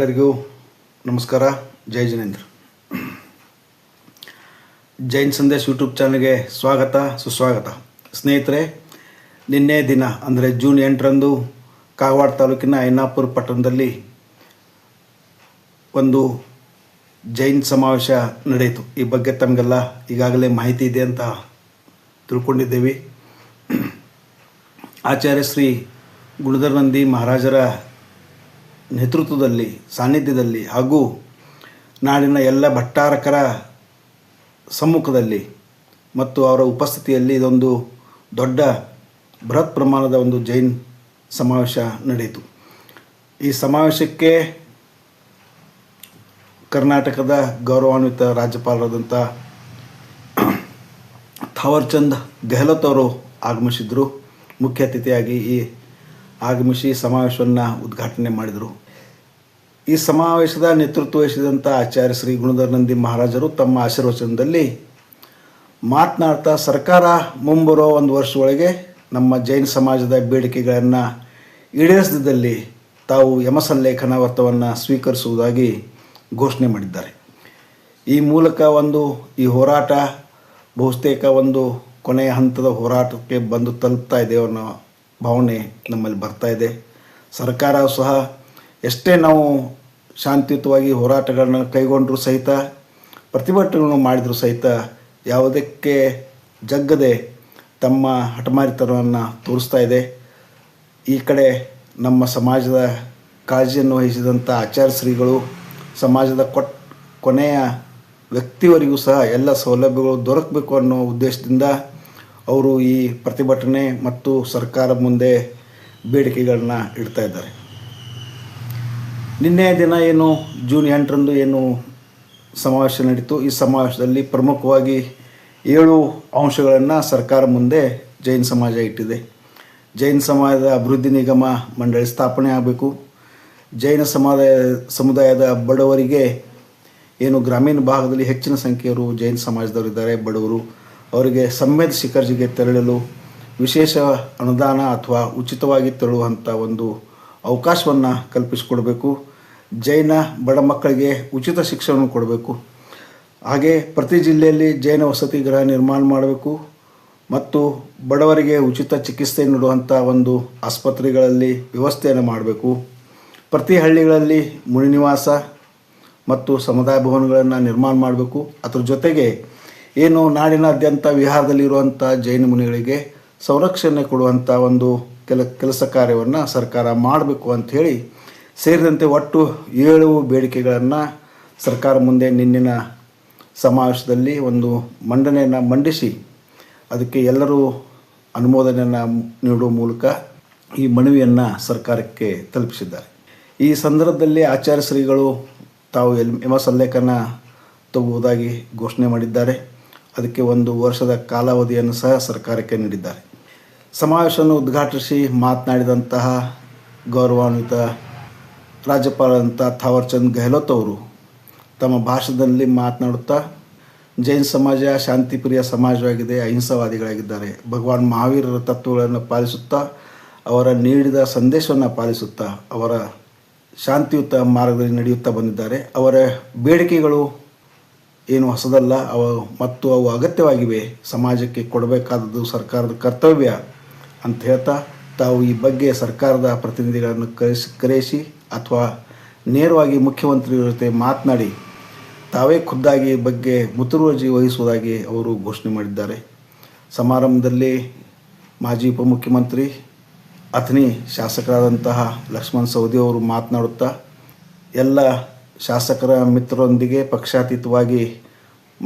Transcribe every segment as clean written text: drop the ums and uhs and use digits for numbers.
ಎಲ್ಲರಿಗೂ ನಮಸ್ಕಾರ. ಜೈ ಜಿನೇಂದ್ರ. ಜೈನ್ ಸಂದೇಶ್ ಯೂಟ್ಯೂಬ್ ಚಾನಲ್ಗೆ ಸ್ವಾಗತ ಸುಸ್ವಾಗತ. ಸ್ನೇಹಿತರೆ, ನಿನ್ನೆ ದಿನ ಅಂದರೆ ಜೂನ್ 8ರಂದು ಕಾಗವಾಡ ತಾಲೂಕಿನ ಐನಾಪುರ ಪಟ್ಟಣದಲ್ಲಿ ಒಂದು ಜೈನ್ ಸಮಾವೇಶ ನಡೆಯಿತು. ಈ ಬಗ್ಗೆ ತಮಗೆಲ್ಲ ಈಗಾಗಲೇ ಮಾಹಿತಿ ಇದೆ ಅಂತ ತಿಳ್ಕೊಂಡಿದ್ದೇವೆ. ಆಚಾರ್ಯ ಶ್ರೀ ಗುಣಧರ್ನಂದಿ ಮಹಾರಾಜರ ನೇತೃತ್ವದಲ್ಲಿ, ಸಾನ್ನಿಧ್ಯದಲ್ಲಿ ಹಾಗೂ ನಾಡಿನ ಎಲ್ಲ ಭಟ್ಟಾರಕರ ಸಮ್ಮುಖದಲ್ಲಿ ಮತ್ತು ಅವರ ಉಪಸ್ಥಿತಿಯಲ್ಲಿ ಇದೊಂದು ದೊಡ್ಡ ಬೃಹತ್ ಪ್ರಮಾಣದ ಒಂದು ಜೈನ್ ಸಮಾವೇಶ ನಡೆಯಿತು. ಈ ಸಮಾವೇಶಕ್ಕೆ ಕರ್ನಾಟಕದ ಗೌರವಾನ್ವಿತ ರಾಜ್ಯಪಾಲರಾದಂಥ ಥಾವರ್ಚಂದ್ ಗೆಹ್ಲೋಟ್ ಅವರು ಆಗಮಿಸಿದರು. ಮುಖ್ಯ ಅತಿಥಿಯಾಗಿ ಆಗಮಿಸಿ ಸಮಾವೇಶವನ್ನು ಉದ್ಘಾಟನೆ ಮಾಡಿದರು. ಈ ಸಮಾವೇಶದ ನೇತೃತ್ವ ವಹಿಸಿದಂಥ ಆಚಾರ್ಯ ಶ್ರೀ ಗುಣಧರ್ನಂದಿ ಮಹಾರಾಜರು ತಮ್ಮ ಆಶೀರ್ವಚನದಲ್ಲಿ ಮಾತನಾಡ್ತಾ, ಸರ್ಕಾರ ಮುಂಬರುವ ಒಂದು ವರ್ಷದೊಳಗೆ ನಮ್ಮ ಜೈನ ಸಮಾಜದ ಬೇಡಿಕೆಗಳನ್ನು ಈಡೇರಿಸದಿದ್ದಲ್ಲಿ ತಾವು ಯಮಸಲ್ಲೇಖನ ವ್ರತವನ್ನು ಸ್ವೀಕರಿಸುವುದಾಗಿ ಘೋಷಣೆ ಮಾಡಿದ್ದಾರೆ. ಈ ಮೂಲಕ ಈ ಹೋರಾಟ ಬಹುತೇಕ ಒಂದು ಕೊನೆಯ ಹಂತದ ಹೋರಾಟಕ್ಕೆ ಬಂದು ತಲುಪ್ತಾ ಇದೆ ಅನ್ನೋ ಭಾವನೆ ನಮ್ಮಲ್ಲಿ ಬರ್ತಾ ಇದೆ. ಸರ್ಕಾರ ಸಹ ಎಷ್ಟೇ ನಾವು ಶಾಂತಿಯುತವಾಗಿ ಹೋರಾಟಗಳನ್ನು ಕೈಗೊಂಡರೂ ಸಹಿತ, ಪ್ರತಿಭಟನೆಗಳನ್ನು ಮಾಡಿದರೂ ಸಹಿತ ಯಾವುದಕ್ಕೆ ಜಗ್ಗದೆ ತಮ್ಮ ಹಠಮಾರಿತನವನ್ನು ತೋರಿಸ್ತಾ ಇದೆ. ಈ ಕಡೆ ನಮ್ಮ ಸಮಾಜದ ಕಾಳಜಿಯನ್ನು ವಹಿಸಿದಂಥ ಆಚಾರ್ಯ ಶ್ರೀಗಳು ಸಮಾಜದ ಕೊನೆಯ ವ್ಯಕ್ತಿವರೆಗೂ ಸಹ ಎಲ್ಲ ಸೌಲಭ್ಯಗಳು ದೊರಕಬೇಕು ಅನ್ನೋ ಉದ್ದೇಶದಿಂದ ಅವರು ಈ ಪ್ರತಿಭಟನೆ ಮತ್ತು ಸರ್ಕಾರ ಮುಂದೆ ಬೇಡಿಕೆಗಳನ್ನ ಇಡ್ತಾ ಇದ್ದಾರೆ. ನಿನ್ನೆ ದಿನ ಜೂನ್ 8ರಂದು ಸಮಾವೇಶ ನಡೀತು. ಈ ಸಮಾವೇಶದಲ್ಲಿ ಪ್ರಮುಖವಾಗಿ 7 ಅಂಶಗಳನ್ನು ಸರ್ಕಾರ ಮುಂದೆ ಜೈನ ಸಮಾಜ ಇಟ್ಟಿದೆ. ಜೈನ ಸಮಾಜದ ಅಭಿವೃದ್ಧಿ ನಿಗಮ ಮಂಡಳಿ ಸ್ಥಾಪನೆ ಆಗಬೇಕು. ಜೈನ ಸಮುದಾಯದ ಬಡವರಿಗೆ ಗ್ರಾಮೀಣ ಭಾಗದಲ್ಲಿ ಹೆಚ್ಚಿನ ಸಂಖ್ಯೆಯವರು ಜೈನ ಸಮಾಜದವರಿದ್ದಾರೆ, ಬಡವರು, ಅವರಿಗೆ ಸಂವೇದ ಶಿಖರ್ಜಿಗೆ ತೆರಳಲು ವಿಶೇಷ ಅನುದಾನ ಅಥವಾ ಉಚಿತವಾಗಿ ತೆರಳುವಂಥ ಒಂದು ಅವಕಾಶವನ್ನು ಕಲ್ಪಿಸಿಕೊಡಬೇಕು. ಜೈನ ಬಡ ಮಕ್ಕಳಿಗೆ ಉಚಿತ ಶಿಕ್ಷಣವನ್ನು ಕೊಡಬೇಕು. ಹಾಗೆ ಪ್ರತಿ ಜಿಲ್ಲೆಯಲ್ಲಿ ಜೈನ ವಸತಿ ಗೃಹ ನಿರ್ಮಾಣ ಮಾಡಬೇಕು ಮತ್ತು ಬಡವರಿಗೆ ಉಚಿತ ಚಿಕಿತ್ಸೆ ನೀಡುವಂಥ ಒಂದು ಆಸ್ಪತ್ರೆಗಳಲ್ಲಿ ವ್ಯವಸ್ಥೆಯನ್ನು ಮಾಡಬೇಕು. ಪ್ರತಿ ಹಳ್ಳಿಗಳಲ್ಲಿ ಮುನಿನಿವಾಸ ಮತ್ತು ಸಮುದಾಯ ಭವನಗಳನ್ನು ನಿರ್ಮಾಣ ಮಾಡಬೇಕು. ಅದ್ರ ಜೊತೆಗೆ ನಾಡಿನಾದ್ಯಂತ ವಿಹಾರದಲ್ಲಿರುವಂಥ ಜೈನ ಮುನಿಗಳಿಗೆ ಸಂರಕ್ಷಣೆ ಕೊಡುವಂಥ ಒಂದು ಕೆಲಸ ಕಾರ್ಯವನ್ನು ಸರ್ಕಾರ ಮಾಡಬೇಕು ಅಂಥೇಳಿ ಸೇರಿದಂತೆ ಒಟ್ಟು 7 ಬೇಡಿಕೆಗಳನ್ನು ಸರ್ಕಾರ ಮುಂದೆ ನಿನ್ನಿನ ಸಮಾವೇಶದಲ್ಲಿ ಒಂದು ಮಂಡನೆಯನ್ನು ಮಂಡಿಸಿ ಅದಕ್ಕೆ ಎಲ್ಲರೂ ಅನುಮೋದನೆಯನ್ನು ನೀಡುವ ಮೂಲಕ ಈ ಮನವಿಯನ್ನು ಸರ್ಕಾರಕ್ಕೆ ತಲುಪಿಸಿದ್ದಾರೆ. ಈ ಸಂದರ್ಭದಲ್ಲಿ ಆಚಾರ್ಯ ಶ್ರೀಗಳು ತಾವು ಯಮಸಲ್ಲೇಖನ ತಗುವುದಾಗಿ ಘೋಷಣೆ ಮಾಡಿದ್ದಾರೆ. ಅದಕ್ಕೆ 1 ವರ್ಷದ ಕಾಲಾವಧಿಯನ್ನು ಸಹ ಸರ್ಕಾರಕ್ಕೆ ನೀಡಿದ್ದಾರೆ. ಸಮಾವೇಶವನ್ನು ಉದ್ಘಾಟಿಸಿ ಮಾತನಾಡಿದಂತಹ ಗೌರವಾನ್ವಿತ ರಾಜ್ಯಪಾಲರಂಥ ಥಾವರ್ಚಂದ್ ಗೆಹ್ಲೋಟ್ ಅವರು ತಮ್ಮ ಭಾಷಣದಲ್ಲಿ ಮಾತನಾಡುತ್ತಾ, ಜೈನ ಸಮಾಜ ಶಾಂತಿಪ್ರಿಯ ಸಮಾಜವಾಗಿದೆ, ಅಹಿಂಸಾವಾದಿಗಳಾಗಿದ್ದಾರೆ. ಭಗವಾನ್ ಮಹಾವೀರರ ತತ್ವಗಳನ್ನು ಪಾಲಿಸುತ್ತಾ, ಅವರ ನೀಡಿದ ಸಂದೇಶವನ್ನು ಪಾಲಿಸುತ್ತಾ, ಅವರ ಶಾಂತಿಯುತ ಮಾರ್ಗದಲ್ಲಿ ನಡೆಯುತ್ತಾ ಬಂದಿದ್ದಾರೆ. ಅವರ ಬೇಡಿಕೆಗಳು ಹೊಸದಲ್ಲ, ಮತ್ತು ಅವು ಅಗತ್ಯವಾಗಿವೆ. ಸಮಾಜಕ್ಕೆ ಕೊಡಬೇಕಾದದ್ದು ಸರ್ಕಾರದ ಕರ್ತವ್ಯ ಅಂತ ಹೇಳ್ತಾ, ತಾವು ಈ ಬಗ್ಗೆ ಸರ್ಕಾರದ ಪ್ರತಿನಿಧಿಗಳನ್ನು ಕರೆಸಿ ಅಥವಾ ನೇರವಾಗಿ ಮುಖ್ಯಮಂತ್ರಿಗಳ ಜೊತೆ ಮಾತನಾಡಿ ತಾವೇ ಖುದ್ದಾಗಿ ಈ ಬಗ್ಗೆ ಮುತುವರ್ಜಿ ವಹಿಸುವುದಾಗಿ ಅವರು ಘೋಷಣೆ ಮಾಡಿದ್ದಾರೆ. ಸಮಾರಂಭದಲ್ಲಿ ಮಾಜಿ ಉಪಮುಖ್ಯಮಂತ್ರಿ ಅಥಣಿ ಶಾಸಕರಾದಂತಹ ಲಕ್ಷ್ಮಣ್ ಸವದಿ ಅವರು ಮಾತನಾಡುತ್ತಾ, ಎಲ್ಲ ಶಾಸಕರ ಮಿತ್ರರೊಂದಿಗೆ ಪಕ್ಷಾತೀತವಾಗಿ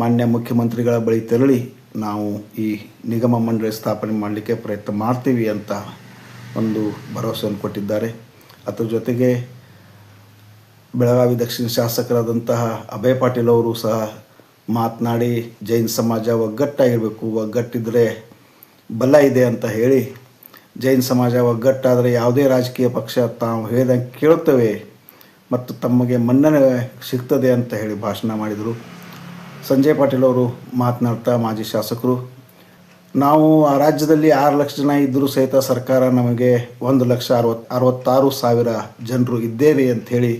ಮಾನ್ಯ ಮುಖ್ಯಮಂತ್ರಿಗಳ ಬಳಿ ತೆರಳಿ ನಾವು ಈ ನಿಗಮ ಮಂಡಳಿ ಸ್ಥಾಪನೆ ಮಾಡಲಿಕ್ಕೆ ಪ್ರಯತ್ನ ಮಾಡ್ತೀವಿ ಅಂತ ಒಂದು ಭರವಸೆಯನ್ನು ಕೊಟ್ಟಿದ್ದಾರೆ. ಅದರ ಜೊತೆಗೆ ಬೆಳಗಾವಿ ದಕ್ಷಿಣ ಶಾಸಕರಾದಂತಹ ಅಭಯ ಪಾಟೀಲ್ ಅವರು ಸಹ ಮಾತನಾಡಿ, ಜೈನ ಸಮಾಜ ಒಗ್ಗಟ್ಟಾಗಿರಬೇಕು, ಒಗ್ಗಟ್ಟಿದ್ದರೆ ಬಲ ಇದೆ ಅಂತ ಹೇಳಿ, ಜೈನ ಸಮಾಜ ಒಗ್ಗಟ್ಟಾದರೆ ಯಾವುದೇ ರಾಜಕೀಯ ಪಕ್ಷ ತಾವು ಹೇಳಿದಂಗೆ ಕೇಳುತ್ತವೆ ಮತ್ತು ತಮಗೆ ಮನ್ನಣೆ ಸಿಗ್ತದೆ ಅಂತ ಹೇಳಿ ಭಾಷಣ ಮಾಡಿದರು. ಸಂಜಯ್ ಪಾಟೀಲ್ ಅವರು ಮಾತನಾಡ್ತಾ, ಮಾಜಿ ಶಾಸಕರು, ನಾವು ಆ ರಾಜ್ಯದಲ್ಲಿ 6 ಲಕ್ಷ ಜನ ಇದ್ದರೂ ಸಹಿತ ಸರ್ಕಾರ ನಮಗೆ 1,66,000 ಜನರು ಇದ್ದೇವೆ ಅಂಥೇಳಿ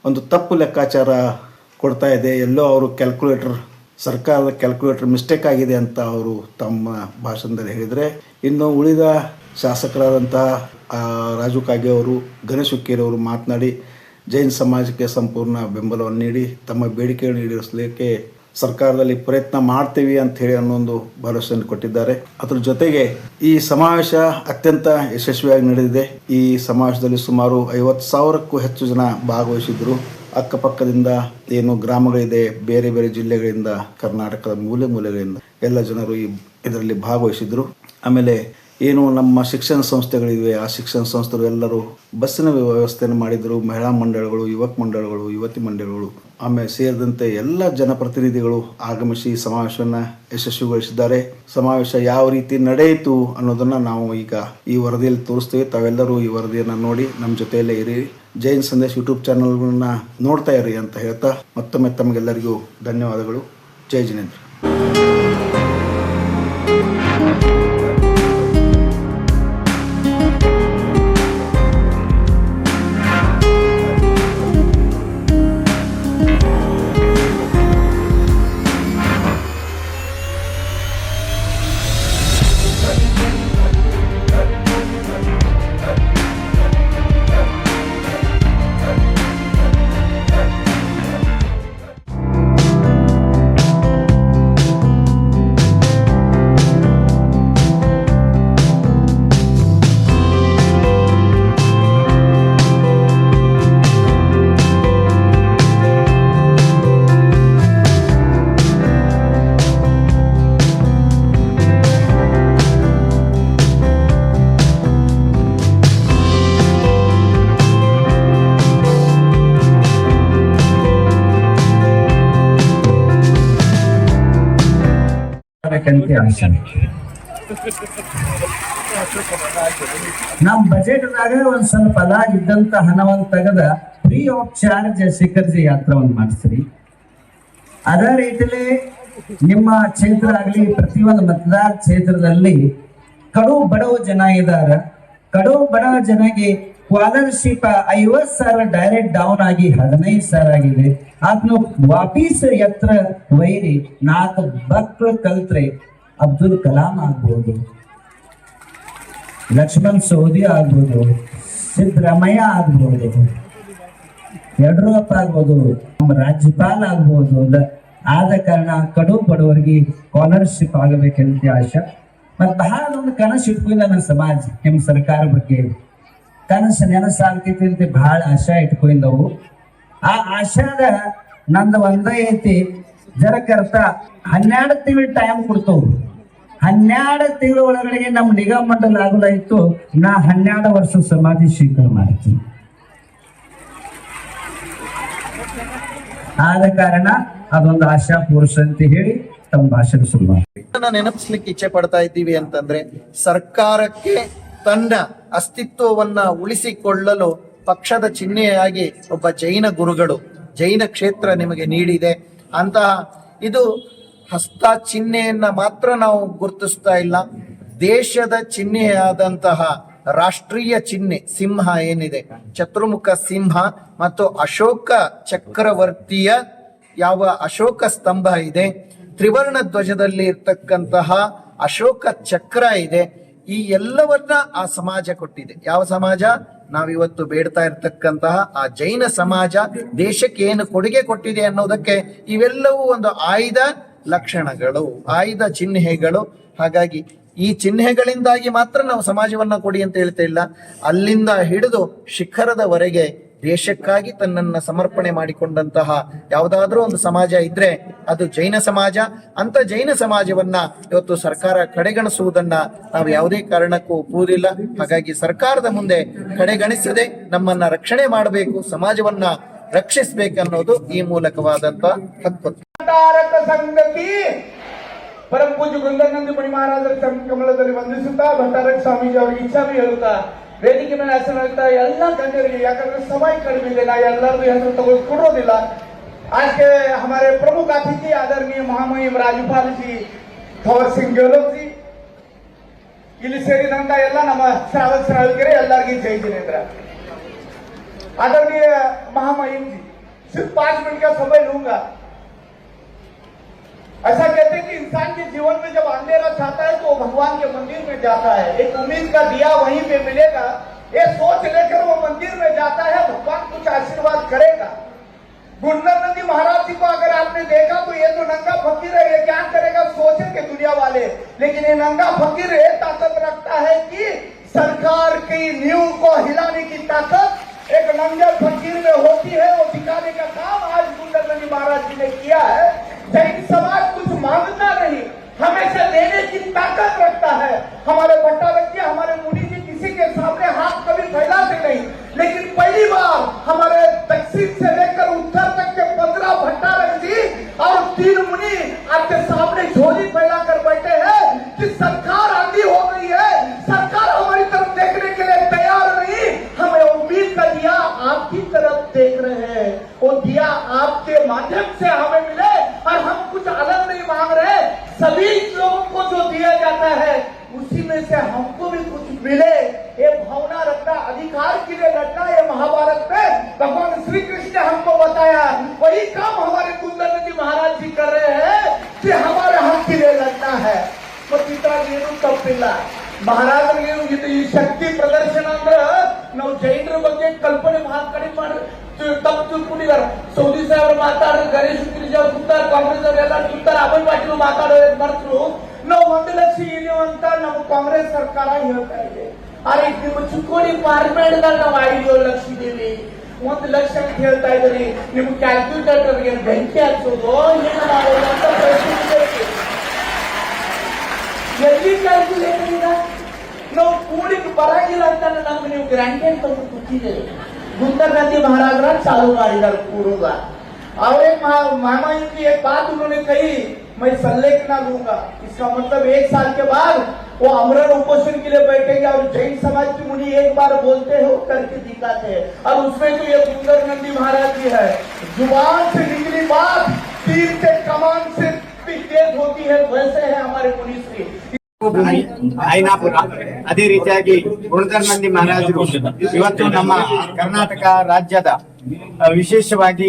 ಒಂದು ತಪ್ಪು ಲೆಕ್ಕಾಚಾರ ಕೊಡ್ತಾ ಇದೆ. ಎಲ್ಲೋ ಅವರು ಸರ್ಕಾರದ ಕ್ಯಾಲ್ಕುಲೇಟರ್ ಮಿಸ್ಟೇಕ್ ಆಗಿದೆ ಅಂತ ಅವರು ತಮ್ಮ ಭಾಷಣದಲ್ಲಿ ಹೇಳಿದರೆ, ಇನ್ನು ಉಳಿದ ಶಾಸಕರಾದಂತಹ ರಾಜು ಕಾಗೆ ಅವರು, ಗಣೇಶ್ ಹುಕ್ಕೇರಿ ಅವರು ಮಾತನಾಡಿ ಜೈನ ಸಮಾಜಕ್ಕೆ ಸಂಪೂರ್ಣ ಬೆಂಬಲವನ್ನು ನೀಡಿ ತಮ್ಮ ಬೇಡಿಕೆಗಳನ್ನು ಈಡೇರಿಸಲಿಕ್ಕೆ ಸರ್ಕಾರದಲ್ಲಿ ಪ್ರಯತ್ನ ಮಾಡ್ತೀವಿ ಅಂತ ಹೇಳಿ ಅನ್ನೊಂದು ಭರವಸೆಯನ್ನು ಕೊಟ್ಟಿದ್ದಾರೆ. ಅದ್ರ ಜೊತೆಗೆ ಈ ಸಮಾವೇಶ ಅತ್ಯಂತ ಯಶಸ್ವಿಯಾಗಿ ನಡೆದಿದೆ. ಈ ಸಮಾವೇಶದಲ್ಲಿ ಸುಮಾರು 50,000ಕ್ಕೂ ಹೆಚ್ಚು ಜನ ಭಾಗವಹಿಸಿದ್ರು. ಅಕ್ಕಪಕ್ಕದಿಂದ ಏನು ಗ್ರಾಮಗಳಿದೆ, ಬೇರೆ ಬೇರೆ ಜಿಲ್ಲೆಗಳಿಂದ, ಕರ್ನಾಟಕದ ಮೂಲೆಗಳಿಂದ ಎಲ್ಲ ಜನರು ಇದರಲ್ಲಿ ಭಾಗವಹಿಸಿದ್ರು. ಆಮೇಲೆ ಏನು ನಮ್ಮ ಶಿಕ್ಷಣ ಸಂಸ್ಥೆಗಳಿವೆ, ಆ ಶಿಕ್ಷಣ ಸಂಸ್ಥೆಗಳು ಎಲ್ಲರೂ ಬಸ್ಸಿನ ವ್ಯವಸ್ಥೆಯನ್ನು ಮಾಡಿದರು. ಮಹಿಳಾ ಮಂಡಳಗಳು, ಯುವಕ ಮಂಡಳಗಳು, ಯುವತಿ ಮಂಡಳಗಳು ಆಮೇಲೆ ಸೇರಿದಂತೆ ಎಲ್ಲ ಜನಪ್ರತಿನಿಧಿಗಳು ಆಗಮಿಸಿ ಸಮಾವೇಶವನ್ನು ಯಶಸ್ವಿಗೊಳಿಸಿದ್ದಾರೆ. ಸಮಾವೇಶ ಯಾವ ರೀತಿ ನಡೆಯಿತು ಅನ್ನೋದನ್ನು ನಾವು ಈಗ ಈ ವರದಿಯಲ್ಲಿ ತೋರಿಸ್ತೇವೆ. ತಾವೆಲ್ಲರೂ ಈ ವರದಿಯನ್ನು ನೋಡಿ ನಮ್ಮ ಜೊತೆಯಲ್ಲೇ ಇರಿ. ಜೈನ್ ಸಂದೇಶ್ ಯೂಟ್ಯೂಬ್ ಚಾನಲ್ಗಳನ್ನ ನೋಡ್ತಾ ಇರಿ ಅಂತ ಹೇಳ್ತಾ ಮತ್ತೊಮ್ಮೆ ತಮಗೆಲ್ಲರಿಗೂ ಧನ್ಯವಾದಗಳು. ಜೈ ಜಿನೇಂದ್ರ. ನಮ್ ಬಜೆಟ್ದಾಗ ಒಂದ್ ಸ್ವಲ್ಪ ಅದಾಗಿದ್ದಂತ ಹಣವನ್ನು ತೆಗೆದ ಫ್ರೀ ಆಫ್ ಚಾರ್ಜ್ ಶಿಖರ್ಜಿ ಯಾತ್ರವನ್ನು ಮಾಡಿಸ್ರಿ. ಅದೇ ರೀತಿಲಿ ನಿಮ್ಮ ಕ್ಷೇತ್ರ ಆಗ್ಲಿ, ಪ್ರತಿಯೊಂದು ಮತದಾರ ಕ್ಷೇತ್ರದಲ್ಲಿ ಕಡು ಬಡವ ಜನ ಇದಾರ. ಕಡು ಬಡವ ಜನಗೆ ಸ್ಕಾಲರ್ಶಿಪ್ 50,000 ಡೈರೆಕ್ಟ್ ಡೌನ್ ಆಗಿ 15,000 ಆಗಿದೆ. ಅದನ್ನು ವಾಪೀಸ್ ಎತ್ತರ ವೈರಿ 4 ಮಕ್ಕಳು ಕಲ್ತ್ರೆ ಅಬ್ದುಲ್ ಕಲಾಂ ಆಗ್ಬೋದು, ಲಕ್ಷ್ಮಣ್ ಸವದಿ ಆಗ್ಬೋದು, ಸಿದ್ದರಾಮಯ್ಯ ಆಗ್ಬೋದು, ಯಡಿಯೂರಪ್ಪ ಆಗ್ಬೋದು, ನಮ್ಮ ರಾಜ್ಯಪಾಲ ಆಗ್ಬೋದು. ಆದ ಕಾರಣ ಕಡು ಬಡವರಿಗೆ ಸ್ಕಾಲರ್ಶಿಪ್ ಆಗಬೇಕಂತ ಆಶೆ. ಮತ್ತೆ ಬಹಳ ಒಂದು ಕನಸು ಇಟ್ಕೊಂಡ ನನ್ನ ಸಮಾಜ ನಿಮ್ಮ ಸರ್ಕಾರ ಬಗ್ಗೆ ಕನಸು ನೆನಸಾಗ್ತೈತಿ ಅಂತ ಬಹಳ ಆಶಾ ಇಟ್ಕೊಂಡವು. ಆ ಆಶಾದ ನಂದು ಒಂದೇ ಐತಿ, ಜರಕರ್ತ 12 ತಿಂಗಳು ಟೈಮ್ ಕೊಡ್ತವು. 12 ತಿಂಗಳ ಒಳಗಡೆಗೆ ನಮ್ಮ ನಿಗಮ ಮಂಡಲ ಆಗೋದಾಯ್ತು. ನಾ 12 ವರ್ಷ ಸಮಾಧಿ ಸ್ವೀಕಾರ ಮಾಡ್ತೀನಿ. ಆದ ಕಾರಣ ಅದೊಂದು ಆಶಾ ಪುರುಷ ಅಂತ ಹೇಳಿ ತಮ್ಮ ಭಾಷಣ ಶುರು ಮಾಡಿ ನೆನಪಿಸ್ಲಿಕ್ಕೆ ಇಚ್ಛೆ ಪಡ್ತಾ ಇದ್ದೀವಿ ಅಂತಂದ್ರೆ, ಸರ್ಕಾರಕ್ಕೆ ತನ್ನ ಅಸ್ತಿತ್ವವನ್ನ ಉಳಿಸಿಕೊಳ್ಳಲು ಪಕ್ಷದ ಚಿಹ್ನೆಯಾಗಿ ಒಬ್ಬ ಜೈನ ಗುರುಗಳು, ಜೈನ ಕ್ಷೇತ್ರ ನಿಮಗೆ ನೀಡಿದೆ. ಅಂತಹ ಇದು ಹಸ್ತ ಚಿಹ್ನೆಯನ್ನ ಮಾತ್ರ ನಾವು ಗುರುತಿಸ್ತಾ ಇಲ್ಲ, ದೇಶದ ಚಿಹ್ನೆಯಾದಂತಹ ರಾಷ್ಟ್ರೀಯ ಚಿಹ್ನೆ ಸಿಂಹ ಏನಿದೆ, ಚತುರ್ಮುಖ ಸಿಂಹ ಮತ್ತು ಅಶೋಕ ಚಕ್ರವರ್ತಿಯ ಯಾವ ಅಶೋಕ ಸ್ತಂಭ ಇದೆ, ತ್ರಿವರ್ಣ ಧ್ವಜದಲ್ಲಿ ಇರ್ತಕ್ಕಂತಹ ಅಶೋಕ ಚಕ್ರ ಇದೆ. ಈ ಎಲ್ಲವನ್ನ ಆ ಸಮಾಜ ಕೊಟ್ಟಿದೆ. ಯಾವ ಸಮಾಜ? ನಾವಿವತ್ತು ಬೇಡ್ತಾ ಇರ್ತಕ್ಕಂತಹ ಆ ಜೈನ ಸಮಾಜ ದೇಶಕ್ಕೆ ಏನು ಕೊಡುಗೆ ಕೊಟ್ಟಿದೆ ಅನ್ನೋದಕ್ಕೆ ಇವೆಲ್ಲವೂ ಒಂದು ಆಯ್ದ ಲಕ್ಷಣಗಳು, ಆಯ್ದ ಚಿಹ್ನೆಗಳು. ಹಾಗಾಗಿ ಈ ಚಿಹ್ನೆಗಳಿಂದಾಗಿ ಮಾತ್ರ ನಾವು ಸಮಾಜವನ್ನ ಕೊಡಿ ಅಂತ ಹೇಳ್ತಾ ಇಲ್ಲ, ಅಲ್ಲಿಂದ ಹಿಡಿದು ಶಿಖರದವರೆಗೆ ದೇಶಕ್ಕಾಗಿ ತನ್ನನ್ನು ಸಮರ್ಪಣೆ ಮಾಡಿಕೊಂಡಂತಹ ಯಾವುದಾದ್ರೂ ಒಂದು ಸಮಾಜ ಇದ್ರೆ ಅದು ಜೈನ ಸಮಾಜ. ಅಂತ ಜೈನ ಸಮಾಜವನ್ನ ಇವತ್ತು ಸರ್ಕಾರ ಕಡೆಗಣಿಸುವುದನ್ನ ನಾವು ಯಾವುದೇ ಕಾರಣಕ್ಕೂ ಒಪ್ಪುವುದಿಲ್ಲ. ಹಾಗಾಗಿ ಸರ್ಕಾರದ ಮುಂದೆ ಕಡೆಗಣಿಸದೆ ನಮ್ಮನ್ನ ರಕ್ಷಣೆ ಮಾಡಬೇಕು, ಸಮಾಜವನ್ನ ರಕ್ಷಿಸಬೇಕನ್ನೋದು ಈ ಮೂಲಕವಾದಂತ ಹಕ್ಕು. ಸಂಗತಿ ಪರಂ ಪೂಜ್ಯ ಬೃಂದಾನಂದ ಮಣಿ ಮಹಾರಾಜರ ಕಮಲದಲ್ಲಿ ವಂದಿಸುತ್ತಾ ಭಟ್ಟಾರಕ ಸ್ವಾಮೀಜಿ ಅವರಿಗೆ ಇಚ್ಛಾನು ಹೇಳುತ್ತಾ ವೇದಿಕೆ ಮೇಲೆ ಹೆಸರು ಹೇಳ್ತಾ ಎಲ್ಲ ಗಣ್ಯರಿಗೆ, ಯಾಕಂದ್ರೆ ಸಮಯ ಕಡಿಮೆ ಇದೆ, ನಾ ಎಲ್ಲರದು ಹೆಸರು ತಗೊಳ್ ಕೊಡೋದಿಲ್ಲ. आज के हमारे प्रमुख अतिथि आदरणीय महामहिम राज्यपाल जी थवर सिंह गेहलोत जी, ಇಲ್ಲಿ ಸೇರಿದಂತ ಎಲ್ಲ ನಮ್ಮ ಶ್ರಾವಕ ಶ್ರಾವಿಕರೇ ಎಲ್ಲರಿಗೂ ಜೈ ಜಿನೇಂದ್ರ. ಆದರಣೀಯ ಮಹಾಮಹಿಮ್ ಜಿ सिर्फ 5 मिनट का समय लूंगा। ऐसा कहते हैं कि इंसान के जीवन में जब अंधेरा छाता है तो वो भगवान के मंदिर में जाता है, एक उम्मीद का दिया वहीं पे मिलेगा, ये सोच लेकर वो मंदिर में जाता है, भगवान कुछ आशीर्वाद करेगा। गुंडन नंदी महाराज जी को अगर आपने देखा तो ये तो नंगा फकीर है, ये क्या करेगा सोचेंगे दुनिया वाले, लेकिन ये नंगा फकीर ये ताकत रखता है कि सरकार की नींव को हिलाने की ताकत एक नंगे फकीर में होती है। वो दिखाने का काम आज गुंडन नंदी महाराज जी ने किया है। जैन समाज कुछ मांगता नहीं, हमेशा देने की ताकत रखता है। हमारे भट्टारक जी, हमारे मुनि जी किसी के सामने हाथ कभी फैलाते नहीं, लेकिन पहली बार हमारे दक्षिण से लेकर उत्तर तक के 15 भट्टारक जी और 3 मुनि आपके सामने झोली फैलाकर बैठे हैं कि सरकार आंधी हो गई है, सरकार हमारी तरफ देखने के लिए तैयार नहीं, हमें उम्मीद का दिया आपकी तरफ देख रहे हैं, वो दिया आपके माध्यम से हमें मिले और हम कुछ अलग नहीं मांग रहे, सभी लोगों को जो दिया जाता है उसी में से हमको भी कुछ मिले, ये भावना रखना, अधिकार के लिए लड़ना, ये महाभारत में भगवान श्री कृष्ण ने हमको बताया, वही काम हमारे गुंडन नंदी महाराज जी कर रहे हैं कि हमारे हक के लिए लड़ना है। ತಪ್ಪಿಲ್ಲ ಮಹಾರಾಜರಿಗೆ ಇದು ಈ ಶಕ್ತಿ ಪ್ರದರ್ಶನ ಅಂದ್ರೆ ನಾವು ಜೈನರ ಬಗ್ಗೆ ಕಲ್ಪನೆ ಕಡಿಮೆ ಮಾಡಿ ತಪ್ಪು ತಿಳ್ಕೊಂಡಿದ್ದಾರೆ. ಸೌದಿ ಸಾಹೇಬ್ರು ಮಾತಾಡಿದ್ರು, ಗಣೇಶ್ ಗಿರಿಜಿ ಅವ್ರು ಸುತ್ತಾರ, ಕಾಂಗ್ರೆಸ್ ಅವರೆಲ್ಲ ಸುತ್ತಾರ, ಅಭಯ್ ಪಾಟೀಲ್ ಮಾತಾಡೋದು ಮರೆತರು. ನಾವು 1 ಲಕ್ಷ ಇಲ್ಲೋ ಅಂತ ನಮ್ಮ ಕಾಂಗ್ರೆಸ್ ಸರ್ಕಾರ ಹೇಳ್ತಾ ಇದೆ. ಆದ್ರೆ ನಿಮ್ಮ ಚಿಕ್ಕೋಡಿ ಪಾರ್ಲಿಮೆಂಟ್ ದಾಗ ನಾವು 5 ಲಕ್ಷ ಇದೀವಿ, 1 ಲಕ್ಷ ಅಂತ ಹೇಳ್ತಾ ಇದ್ರಿ. ನಿಮ್ ಕ್ಯಾಲ್ಕುಲೇಟರ್ಗೆ ಬೆಂಕಿ ಹಚ್ಚೋದು ಏನು ಮಾಡೋದು ಅಂತ ಪ್ರಶ್ನೆ. ಎಲ್ಲಿ ಕ್ಯಾಲ್ಕುಲೇಟರ್ ಈಗ ನಾವು ಕೂಡಿಗೆ ಬರಂಗಿಲ್ಲ ಅಂತ ನಮ್ಗೆ ನೀವು ಗ್ರಾಂಟೆಡ್ ತಂದು ಕೂತಿದ್ದೇವೆ. गुंडन नंदी महाराज चालू ಮಾಡಿದ್ದಾರೆ ಕೂಡುಗ. ಅವರೇ मामा की एक बात उन्होंने कही, मैं संलेख ना लूंगा, इसका मतलब 1 साल के बाद वो अमरण उपोषण के लिए बैठेंगे और जैन समाज की मुनि एक बार बोलते हैं वो करके दिखाते हैं. और उसमें तो ये गुंडन नंदी महाराज जी है, जुबान से निकली बात तीर से कमान से भी तेज होती है, वैसे है हमारे मुनीश्री. ಐನಾಪುರ. ಅದೇ ರೀತಿಯಾಗಿ ಗುಣಧರ್ ನಂದಿ ಮಹಾರಾಜರು ಇವತ್ತು ನಮ್ಮ ಕರ್ನಾಟಕ ರಾಜ್ಯದ ವಿಶೇಷವಾಗಿ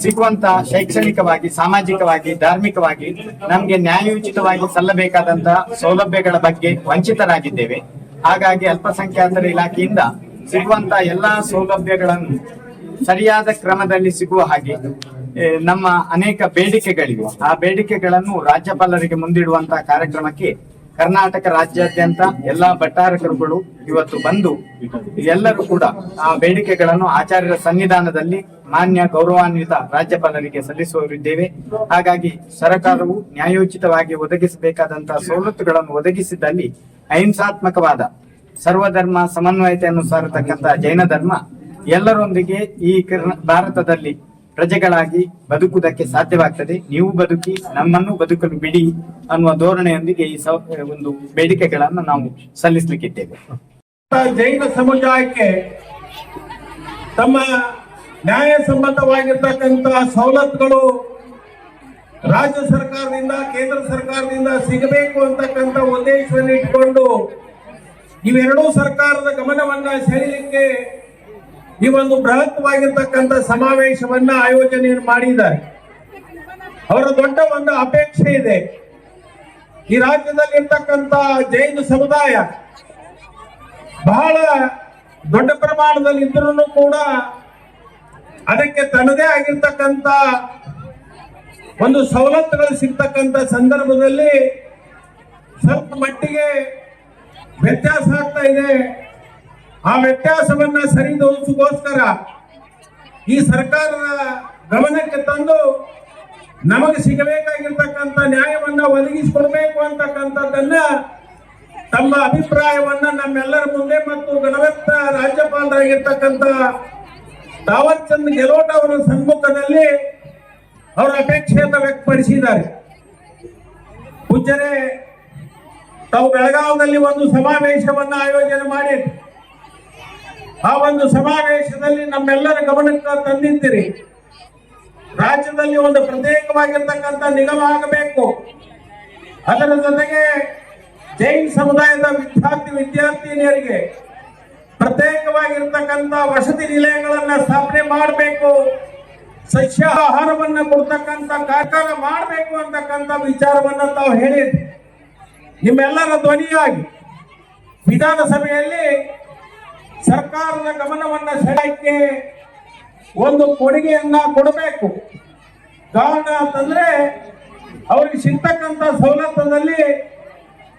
ಸಿಗುವಂತ ಶೈಕ್ಷಣಿಕವಾಗಿ, ಸಾಮಾಜಿಕವಾಗಿ, ಧಾರ್ಮಿಕವಾಗಿ ನಮ್ಗೆ ನ್ಯಾಯಯುಚಿತವಾಗಿ ಸಲ್ಲಬೇಕಾದಂತ ಸೌಲಭ್ಯಗಳ ಬಗ್ಗೆ ವಂಚಿತರಾಗಿದ್ದೇವೆ. ಹಾಗಾಗಿ ಅಲ್ಪಸಂಖ್ಯಾತರ ಇಲಾಖೆಯಿಂದ ಸಿಗುವಂತ ಎಲ್ಲಾ ಸೌಲಭ್ಯಗಳನ್ನು ಸರಿಯಾದ ಕ್ರಮದಲ್ಲಿ ಸಿಗುವ ಹಾಗೆ ನಮ್ಮ ಅನೇಕ ಬೇಡಿಕೆಗಳಿವೆ. ಆ ಬೇಡಿಕೆಗಳನ್ನು ರಾಜ್ಯಪಾಲರಿಗೆ ಮುಂದಿಡುವಂತಹ ಕಾರ್ಯಕ್ರಮಕ್ಕೆ ಕರ್ನಾಟಕ ರಾಜ್ಯಾದ್ಯಂತ ಎಲ್ಲಾ ಭಟ್ಟಾರಕರುಗಳು ಇವತ್ತು ಬಂದು ಎಲ್ಲರೂ ಕೂಡ ಆ ಬೇಡಿಕೆಗಳನ್ನು ಆಚಾರ್ಯರ ಸನ್ನಿಧಾನದಲ್ಲಿ ಮಾನ್ಯ ಗೌರವಾನ್ವಿತ ರಾಜ್ಯಪಾಲರಿಗೆ ಸಲ್ಲಿಸುವರಿದ್ದೇವೆ. ಹಾಗಾಗಿ ಸರ್ಕಾರವು ನ್ಯಾಯೋಚಿತವಾಗಿ ಒದಗಿಸಬೇಕಾದಂತಹ ಸವಲತ್ತುಗಳನ್ನು ಒದಗಿಸಿದಲ್ಲಿ ಅಹಿಂಸಾತ್ಮಕವಾದ ಸರ್ವಧರ್ಮ ಸಮನ್ವಯತೆಯನ್ನು ಸಾರತಕ್ಕಂತಹ ಜೈನ ಧರ್ಮ ಎಲ್ಲರೊಂದಿಗೆ ಈ ಭಾರತದಲ್ಲಿ ಪ್ರಜೆಗಳಾಗಿ ಬದುಕುವುದಕ್ಕೆ ಸಾಧ್ಯವಾಗ್ತದೆ. ನೀವು ಬದುಕಿ, ನಮ್ಮನ್ನು ಬದುಕಲು ಬಿಡಿ ಅನ್ನುವ ಧೋರಣೆಯೊಂದಿಗೆ ಈ ಒಂದು ಬೇಡಿಕೆಗಳನ್ನು ನಾವು ಸಲ್ಲಿಸಲಿಕ್ಕಿದ್ದೇವೆ. ಜೈನ ಸಮುದಾಯಕ್ಕೆ ತಮ್ಮ ನ್ಯಾಯಸಮ್ಮತವಾಗಿರ್ತಕ್ಕಂತಹ ಸವಲತ್ತುಗಳು ರಾಜ್ಯ ಸರ್ಕಾರದಿಂದ, ಕೇಂದ್ರ ಸರ್ಕಾರದಿಂದ ಸಿಗಬೇಕು ಅಂತಕ್ಕಂಥ ಉದ್ದೇಶವನ್ನು ಇಟ್ಕೊಂಡು ಇವೆರಡೂ ಸರ್ಕಾರದ ಗಮನವನ್ನ ಸೆಳೆಯಲಿಕ್ಕೆ ಈ ಒಂದು ಬೃಹತ್ವಾಗಿರ್ತಕ್ಕಂಥ ಸಮಾವೇಶವನ್ನ ಆಯೋಜನೆ ಮಾಡಿದ್ದಾರೆ. ಅವರ ದೊಡ್ಡ ಒಂದು ಅಪೇಕ್ಷೆ ಇದೆ, ಈ ರಾಜ್ಯದಲ್ಲಿ ಇರ್ತಕ್ಕಂಥ ಜೈನ ಸಮುದಾಯ ಬಹಳ ದೊಡ್ಡ ಪ್ರಮಾಣದಲ್ಲಿ ಇದ್ರೂ ಕೂಡ ಅದಕ್ಕೆ ತನ್ನದೇ ಆಗಿರ್ತಕ್ಕಂಥ ಒಂದು ಸವಲತ್ತುಗಳು ಸಿಗ್ತಕ್ಕಂಥ ಸಂದರ್ಭದಲ್ಲಿ ಸ್ವಲ್ಪ ಮಟ್ಟಿಗೆ ವ್ಯತ್ಯಾಸ ಆಗ್ತಾ ಇದೆ. ಆ ವ್ಯತ್ಯಾಸವನ್ನ ಸರಿದೂಗಿಸೋಸ್ಕರ ಈ ಸರ್ಕಾರದ ಗಮನಕ್ಕೆ ತಂದು ನಮಗೆ ಸಿಗಬೇಕಾಗಿರ್ತಕ್ಕಂಥ ನ್ಯಾಯವನ್ನ ಒದಗಿಸಿಕೊಡ್ಬೇಕು ಅಂತಕ್ಕಂಥದ್ದನ್ನ ತಮ್ಮ ಅಭಿಪ್ರಾಯವನ್ನ ನಮ್ಮೆಲ್ಲರ ಮುಂದೆ ಮತ್ತು ಗಣವತ್ತ ರಾಜ್ಯಪಾಲರಾಗಿರ್ತಕ್ಕಂಥ ತಾವರ್ ಚಂದ್ ಗೆಹ್ಲೋಟ್ ಅವರ ಸಮ್ಮುಖದಲ್ಲಿ ಅವರ ಅಪೇಕ್ಷೆಯನ್ನು ವ್ಯಕ್ತಪಡಿಸಿದ್ದಾರೆ. ಪೂಜ್ಯರೇ, ತಾವು ಬೆಳಗಾವಿಯಲ್ಲಿ ಒಂದು ಸಮಾವೇಶವನ್ನ ಆಯೋಜನೆ ಮಾಡಿ ಆ ಒಂದು ಸಮಾವೇಶದಲ್ಲಿ ನಮ್ಮೆಲ್ಲರ ಗಮನಕ್ಕೆ ತಂದಿದ್ದೀರಿ. ರಾಜ್ಯದಲ್ಲಿ ಒಂದು ಪ್ರತ್ಯೇಕವಾಗಿರ್ತಕ್ಕಂಥ ನಿಗಮ ಆಗಬೇಕು, ಅದರ ಜೊತೆಗೆ ಜೈನ್ ಸಮುದಾಯದ ವಿದ್ಯಾರ್ಥಿನಿಯರಿಗೆ ಪ್ರತ್ಯೇಕವಾಗಿರ್ತಕ್ಕಂಥ ವಸತಿ ನಿಲಯಗಳನ್ನ ಸ್ಥಾಪನೆ ಮಾಡಬೇಕು, ಸಸ್ಯಾಹಾರವನ್ನ ಕೊಡ್ತಕ್ಕಂಥ ಕಾರ್ಯಕ್ರಮ ಮಾಡಬೇಕು ಅಂತಕ್ಕಂಥ ವಿಚಾರವನ್ನ ತಾವು ಹೇಳಿದ್ರಿ. ನಿಮ್ಮೆಲ್ಲರ ಧ್ವನಿಯಾಗಿ ವಿಧಾನಸಭೆಯಲ್ಲಿ ಸರ್ಕಾರದ ಗಮನವನ್ನ ಸೆಳೆಯಕ್ಕೆ ಒಂದು ಕೊಡುಗೆಯನ್ನ ಕೊಡಬೇಕು. ಕಾರಣ ಅಂತಂದ್ರೆ ಅವರಿಗೆ ಸಿಗ್ತಕ್ಕಂಥ ಸವಲತ್ತಲ್ಲಿ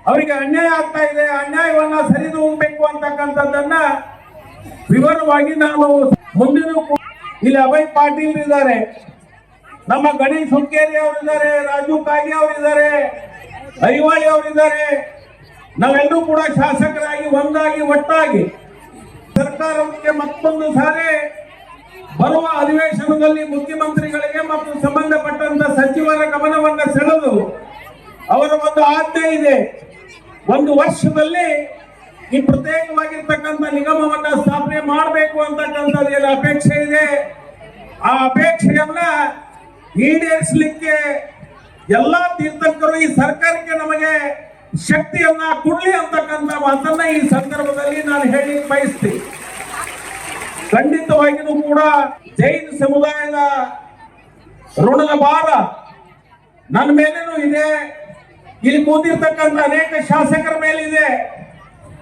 ಅವರಿಗೆ ಅನ್ಯಾಯ ಆಗ್ತಾ ಇದೆ, ಅನ್ಯಾಯವನ್ನ ಸರಿದೂಗಬೇಕು ಅಂತಕ್ಕಂಥದ್ದನ್ನ ವಿವರವಾಗಿ ನಾನು ಮುಂದಿನ ಇಲ್ಲಿ ಅಭಯ್ ಪಾಟೀಲ್ ಇದ್ದಾರೆ, ನಮ್ಮ ಗಣೇಶ್ ಹುಕ್ಕೇರಿ ಅವರಿದ್ದಾರೆ, ರಾಜು ಕಾಗೆ ಅವರಿದ್ದಾರೆ, ಐವಾಳಿ ಅವರಿದ್ದಾರೆ. ನಾವೆಲ್ಲರೂ ಕೂಡ ಶಾಸಕರಾಗಿ ಒಂದಾಗಿ ಒಟ್ಟಾಗಿ ಸರ್ಕಾರಕ್ಕೆ ಮತ್ತೊಂದು ಸಾರಿ ಬರುವ ಅಧಿವೇಶನದಲ್ಲಿ ಮುಖ್ಯಮಂತ್ರಿಗಳಿಗೆ ಮತ್ತು ಸಂಬಂಧಪಟ್ಟಂತ ಸಚಿವರ ಗಮನವನ್ನು ಸೆಳೆದು ಅವರ ಒಂದು ಆಜ್ಞೆ ಇದೆ, 1 ವರ್ಷದಲ್ಲಿ ಈ ಪ್ರತ್ಯೇಕವಾಗಿರ್ತಕ್ಕಂಥ ನಿಗಮವನ್ನ ಸ್ಥಾಪನೆ ಮಾಡಬೇಕು ಅಂತಕ್ಕಂಥದ್ದು ಏನು ಅಪೇಕ್ಷೆ ಇದೆ, ಆ ಅಪೇಕ್ಷೆಯನ್ನ ಈಡೇರಿಸಲಿಕ್ಕೆ ಎಲ್ಲಾ ತೀರ್ಥಂಕರು ಈ ಸರ್ಕಾರಕ್ಕೆ ನಮಗೆ ಶಕ್ತಿಯನ್ನ ಕೊಡ್ಲಿ ಅಂತಕ್ಕಂಥ ಮಾತನ್ನ ಈ ಸಂದರ್ಭದಲ್ಲಿ ನಾನು ಹೇಳಿ ಬಯಸ್ತೀನಿ. ಖಂಡಿತವಾಗಿಯೂ ಕೂಡ ಜೈನ ಸಮುದಾಯದ ಋಣದ ಭಾರ ನನ್ನ ಮೇಲೇನೂ ಇದೆ, ಇಲ್ಲಿ ಕೂತಿರ್ತಕ್ಕಂಥ ಅನೇಕ ಶಾಸಕರ ಮೇಲಿದೆ,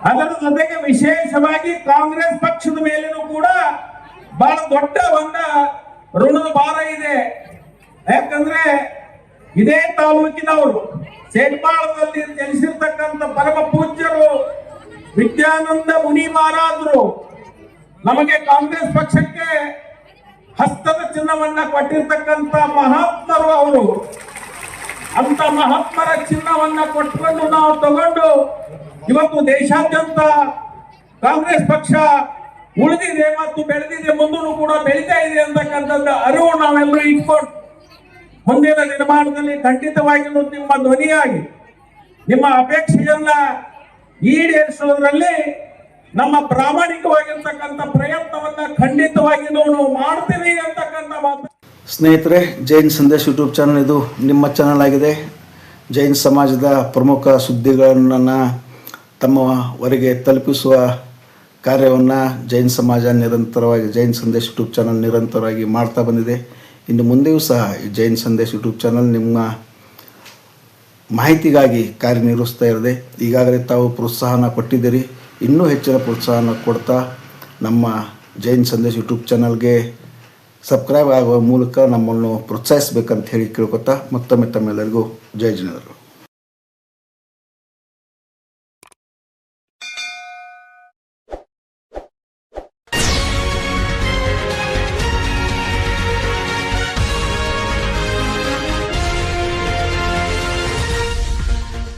ಅದರ ಜೊತೆಗೆ ವಿಶೇಷವಾಗಿ ಕಾಂಗ್ರೆಸ್ ಪಕ್ಷದ ಮೇಲೇನೂ ಕೂಡ ಬಹಳ ದೊಡ್ಡ ಒಂದು ಋಣದ ಭಾರ ಇದೆ. ಯಾಕಂದ್ರೆ ಇದೇ ತಾಲೂಕಿನವರು ಸೇಡ್ಪಾಳದಲ್ಲಿ ಜನಿಸಿರ್ತಕ್ಕಂಥ ಪರಮ ಪೂಜ್ಯರು ವಿದ್ಯಾನಂದ ಮುನಿ ಮಹಾರಾಜರು ನಮಗೆ ಕಾಂಗ್ರೆಸ್ ಪಕ್ಷಕ್ಕೆ ಹಸ್ತದ ಚಿನ್ನವನ್ನ ಕೊಟ್ಟಿರ್ತಕ್ಕಂಥ ಮಹಾತ್ಮರು ಅವರು. ಅಂತ ಮಹಾತ್ಮರ ಚಿನ್ನವನ್ನ ಕೊಟ್ಕೊಂಡು ನಾವು ತಗೊಂಡು ಇವತ್ತು ದೇಶಾದ್ಯಂತ ಕಾಂಗ್ರೆಸ್ ಪಕ್ಷ ಉಳಿದಿದೆ ಮತ್ತು ಬೆಳೆದಿದೆ, ಮುಂದೂ ಕೂಡ ಬೆಳೀತಾ ಇದೆ ಅಂತಕ್ಕಂಥದ್ದು ಅರಿವು ನಾವೆಲ್ಲರೂ ಇಟ್ಕೊಂಡು ಮುಂದಿನ ನಿರ್ಮಾಣದಲ್ಲಿ ಖಂಡಿತವಾಗಿಯೂ ನಿಮ್ಮ ಧ್ವನಿಯಾಗಿ ನಿಮ್ಮ ಅಪೇಕ್ಷೆಯನ್ನ ಈಡೇರಿಸೋದ್ರಲ್ಲಿ ನಮ್ಮ ಪ್ರಾಮಾಣಿಕವಾಗಿರ್ತಕ್ಕಂಥ ಪ್ರಯತ್ನವನ್ನ ಖಂಡಿತವಾಗಿಯೂ ನಾವು ಮಾಡ್ತೀವಿ ಅಂತಕ್ಕಂಥ ಮಾತು. ಸ್ನೇಹಿತರೆ, ಜೈನ್ ಸಂದೇಶ್ ಯೂಟ್ಯೂಬ್ ಚಾನಲ್ ಇದು ನಿಮ್ಮ ಚಾನಲ್ ಆಗಿದೆ. ಜೈನ್ ಸಮಾಜದ ಪ್ರಮುಖ ಸುದ್ದಿಗಳನ್ನು ತಮ್ಮವರೆಗೆ ತಲುಪಿಸುವ ಕಾರ್ಯವನ್ನು ಜೈನ್ ಸಮಾಜ ನಿರಂತರವಾಗಿ ಜೈನ್ ಸಂದೇಶ್ ಯೂಟ್ಯೂಬ್ ಚಾನಲ್ ನಿರಂತರವಾಗಿ ಮಾಡ್ತಾ ಬಂದಿದೆ. ಇನ್ನು ಮುಂದೆಯೂ ಸಹ ಈ ಜೈನ್ ಸಂದೇಶ್ ಯೂಟ್ಯೂಬ್ ಚಾನಲ್ ನಿಮ್ಮ ಮಾಹಿತಿಗಾಗಿ ಕಾರ್ಯನಿರ್ವಹಿಸ್ತಾ ಇರದೆ ಈಗಾಗಲೇ ತಾವು ಪ್ರೋತ್ಸಾಹನ ಕೊಟ್ಟಿದ್ದೀರಿ. ಇನ್ನೂ ಹೆಚ್ಚಿನ ಪ್ರೋತ್ಸಾಹನ ಕೊಡ್ತಾ ನಮ್ಮ ಜೈನ್ ಸಂದೇಶ್ ಯೂಟ್ಯೂಬ್ ಚಾನಲ್ಗೆ ಸಬ್ಸ್ಕ್ರೈಬ್ ಆಗುವ ಮೂಲಕ ನಮ್ಮನ್ನು ಪ್ರೋತ್ಸಾಹಿಸಬೇಕಂತ ಹೇಳಿ ಕೇಳ್ಕೊತಾ ಮತ್ತೊಮ್ಮೆ ತಮ್ಮೆಲ್ಲರಿಗೂ ಜೈ ಜಿನೇಂದ್ರ.